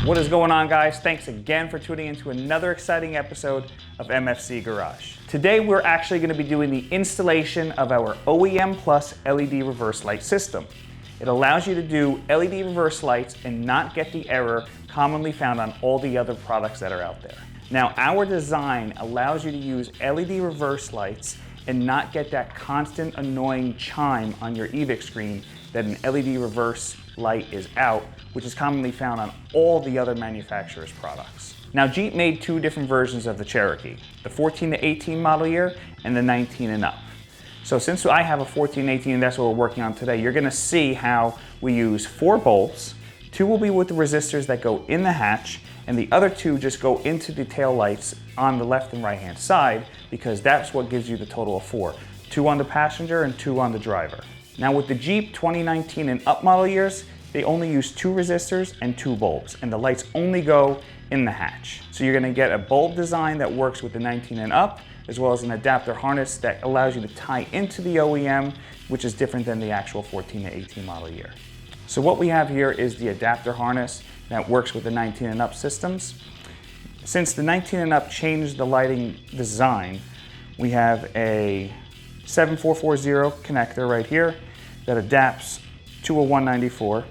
What is going on, guys? Thanks again for tuning into another exciting episode of MFC Garage. Today we're actually going to be doing the installation of our OEM Plus LED reverse light system. It allows you to do LED reverse lights and not get the error commonly found on all the other products that are out there. Now, our design allows you to use LED reverse lights and not get that constant annoying chime on your EVIC screen that an LED reverse light is out, which is commonly found on all the other manufacturers' products. Now, Jeep made two different versions of the Cherokee, the 14 to 18 model year and the 19 and up. So since I have a 14 and 18 and that's what we're working on today, you're gonna see how we use 4 bulbs. 2 will be with the resistors that go in the hatch, and the other 2 just go into the tail lights on the left and right hand side, because that's what gives you the total of 4. 2 on the passenger and 2 on the driver. Now with the Jeep 2019 and up model years, they only use 2 resistors and 2 bulbs, and the lights only go in the hatch. So you're gonna get a bulb design that works with the 19 and up, as well as an adapter harness that allows you to tie into the OEM, which is different than the actual 14 to 18 model year. So what we have here is the adapter harness that works with the 19 and up systems. Since the 19 and up changed the lighting design, we have a 7440 connector right here that adapts to a 194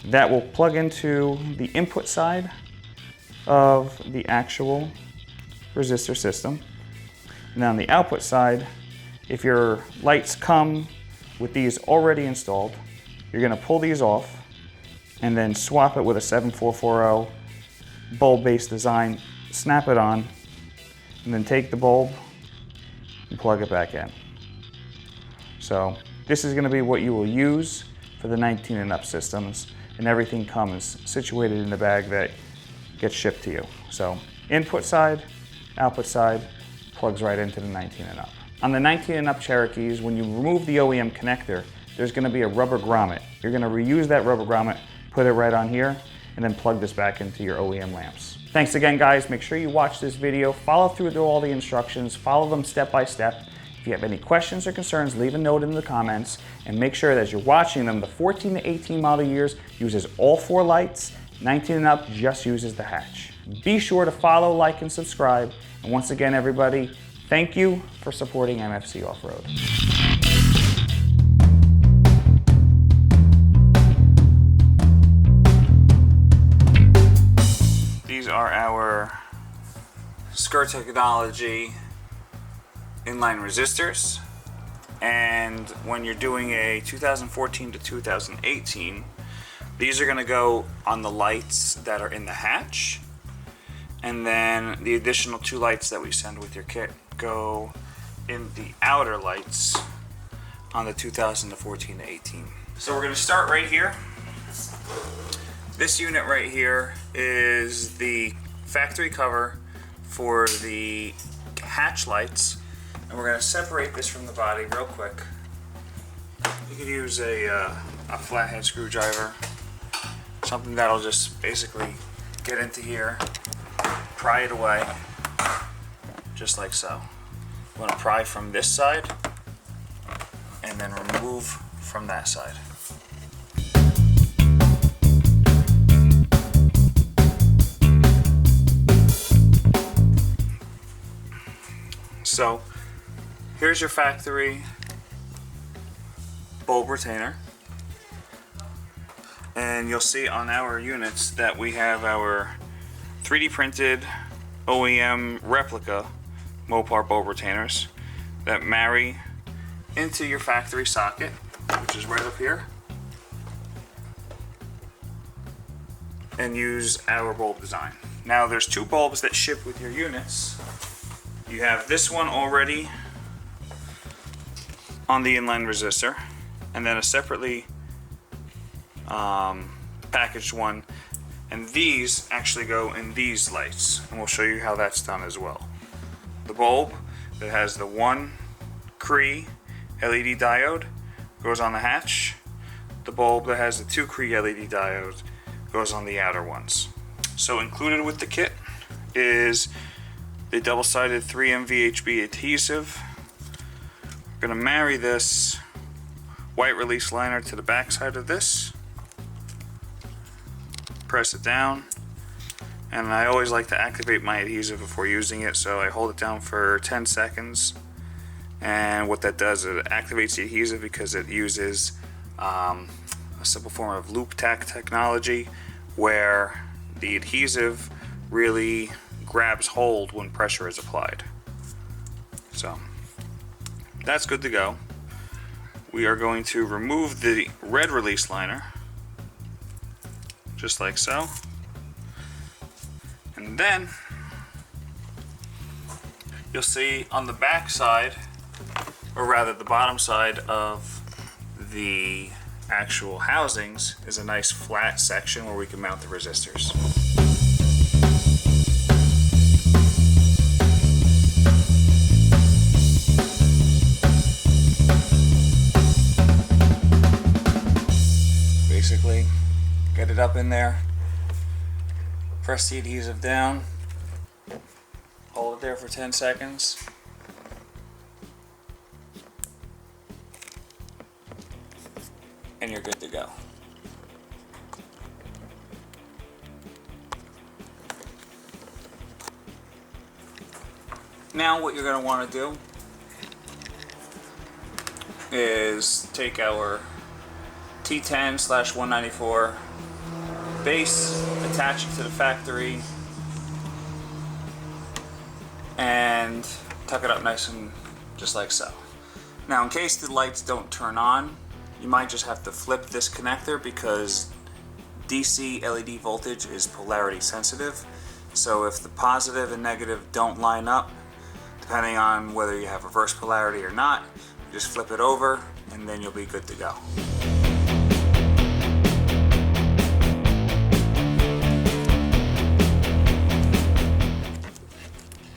that will plug into the input side of the actual resistor system. And on the output side, if your lights come with these already installed, you're going to pull these off and then swap it with a 7440 bulb-based design, snap it on, and then take the bulb and plug it back in. So this is going to be what you will use for the 19 and up systems, and everything comes situated in the bag that gets shipped to you. So input side, output side, plugs right into the 19 and up. On the 19 and up Cherokees, when you remove the OEM connector, there's going to be a rubber grommet. You're going to reuse that rubber grommet, put it right on here, and then plug this back into your OEM lamps. Thanks again, guys. Make sure you watch this video, follow through all the instructions, follow them step by step. If you have any questions or concerns, leave a note in the comments, and make sure that as you're watching them, the 14 to 18 model years uses all 4 lights, 19 and up just uses the hatch. Be sure to follow, like, and subscribe. And once again, everybody, thank you for supporting MFC Offroad. These are our Skirt Technology inline resistors, and when you're doing a 2014 to 2018, these are going to go on the lights that are in the hatch, and then the additional 2 lights that we send with your kit go in the outer lights on the 2014 to 18. So we're going to start right here. This unit right here is the factory cover for the hatch lights, and we're going to separate this from the body real quick. You could use a flathead screwdriver, something that'll just basically get into here, pry it away, just like so. You want to pry from this side and then remove from that side. So here's your factory bulb retainer, and you'll see on our units that we have our 3D printed OEM replica Mopar bulb retainers that marry into your factory socket, which is right up here, and use our bulb design. Now there's 2 bulbs that ship with your units. You have this one already on the inline resistor, and then a separately packaged one, and these actually go in these lights, and we'll show you how that's done as well. The bulb that has the 1 Cree LED diode goes on the hatch. The bulb that has the 2 Cree LED diodes goes on the outer ones. So included with the kit is the double-sided 3M VHB adhesive. We're going to marry this white release liner to the back side of this. press it down. And I always like to activate my adhesive before using it, so I hold it down for 10 seconds. And what that does is it activates the adhesive because it uses a simple form of loop tack technology where the adhesive really grabs hold when pressure is applied. So that's good to go. We are going to remove the red release liner, just like so. And then you'll see on the back side, or rather the bottom side of the actual housings, is a nice flat section where we can mount the resistors. Basically, get it up in there, press the adhesive down, hold it there for 10 seconds, and you're good to go. Now what you're going to want to do is take our T10/194 base, attach it to the factory, and tuck it up nice and just like so. Now in case the lights don't turn on, you might just have to flip this connector because DC LED voltage is polarity sensitive. So if the positive and negative don't line up, depending on whether you have reverse polarity or not, just flip it over and then you'll be good to go.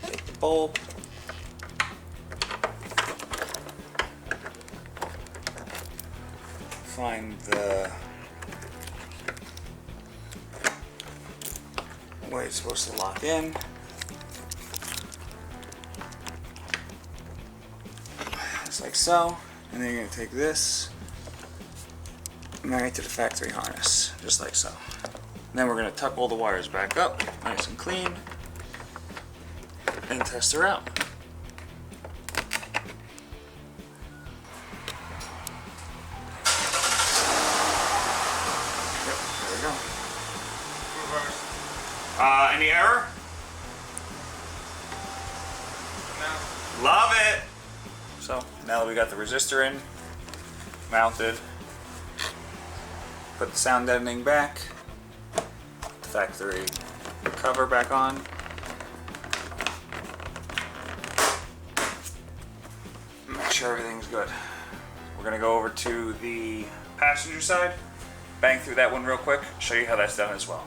Take the bulb, find the way it's supposed to lock in. Just like so. And then you're going to take this, marry it to the factory harness, just like so. And then we're going to tuck all the wires back up, nice and clean, and test her out. Any error? No. Love it! So, now that we got the resistor in, mounted, put the sound deadening back, put the factory cover back on. Make sure everything's good. We're going to go over to the passenger side, bang through that one real quick, show you how that's done as well.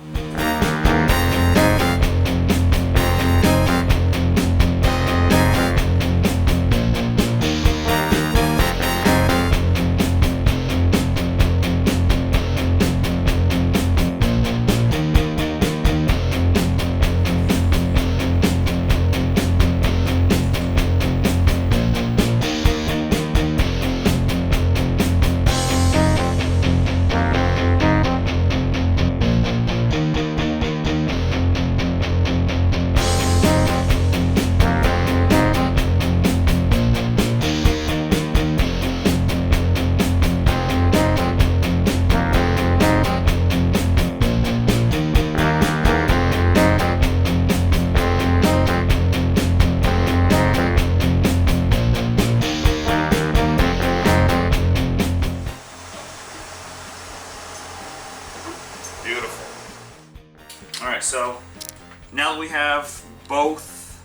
Alright, so now that we have both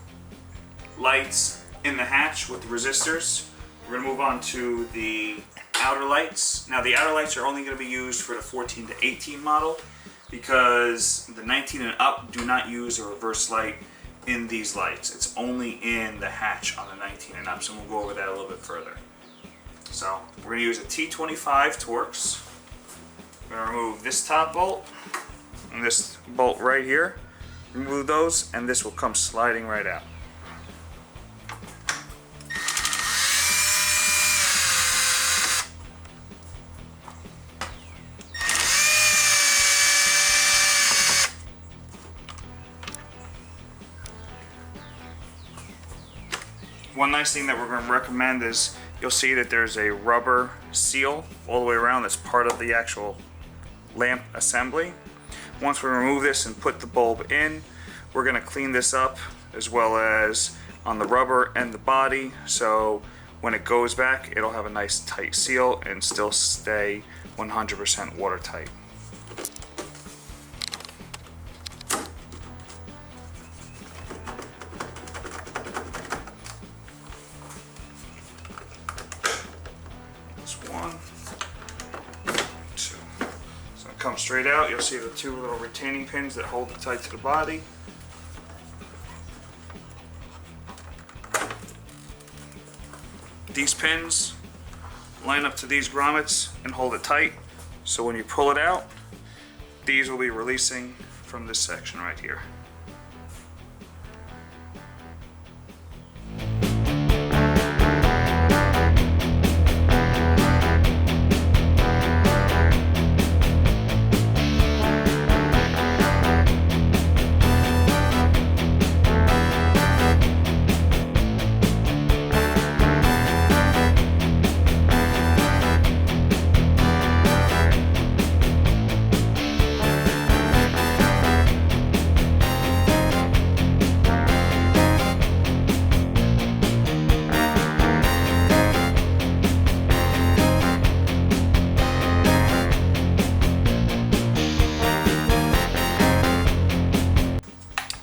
lights in the hatch with the resistors, we're going to move on to the outer lights. Now the outer lights are only going to be used for the 14 to 18 model because the 19 and up do not use a reverse light in these lights. It's only in the hatch on the 19 and up, so we'll go over that a little bit further. So we're going to use a T25 Torx. We're going to remove this top bolt and this bolt right here. Remove those and this will come sliding right out. One nice thing that we're going to recommend is you'll see that there's a rubber seal all the way around that's part of the actual lamp assembly. Once we remove this and put the bulb in, we're going to clean this up as well as on the rubber and the body, so when it goes back it'll have a nice tight seal and still stay 100% watertight. One, two. So it comes straight out. You'll see the two little retaining pins that hold it tight to the body. These pins line up to these grommets and hold it tight. So when you pull it out, these will be releasing from this section right here.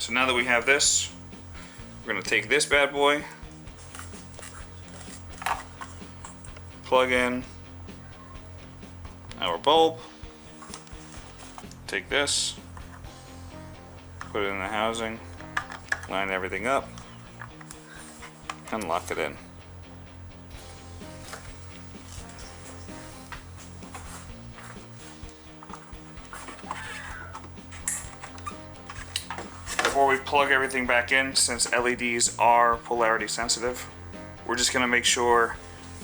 So now that we have this, we're going to take this bad boy, plug in our bulb, take this, put it in the housing, line everything up, and lock it in. Before we plug everything back in, since LEDs are polarity sensitive, we're just going to make sure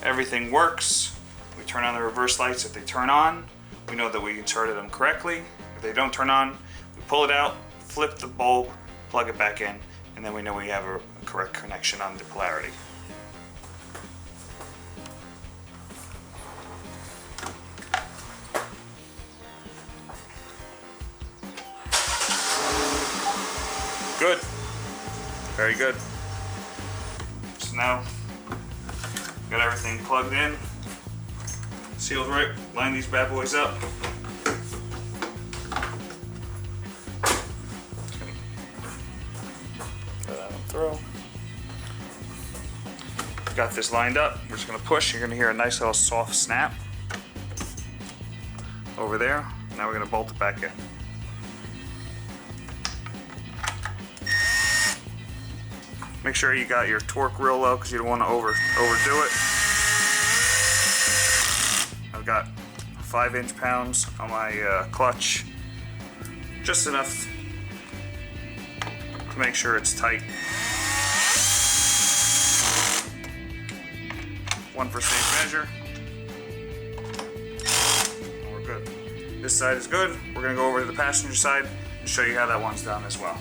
everything works. We turn on the reverse lights. If they turn on, we know that we inserted them correctly. If they don't turn on, we pull it out, flip the bulb, plug it back in, and then we know we have a correct connection on the polarity. Good. Very good. So now, got everything plugged in, sealed right, line these bad boys up. Put that through. Got this lined up. We're just gonna push. You're gonna hear a nice little soft snap over there. Now we're gonna bolt it back in. Make sure you got your torque real low because you don't want to overdo it. I've got 5 inch-pounds on my clutch, just enough to make sure it's tight. One for safe measure. And we're good. This side is good. We're going to go over to the passenger side and show you how that one's done as well.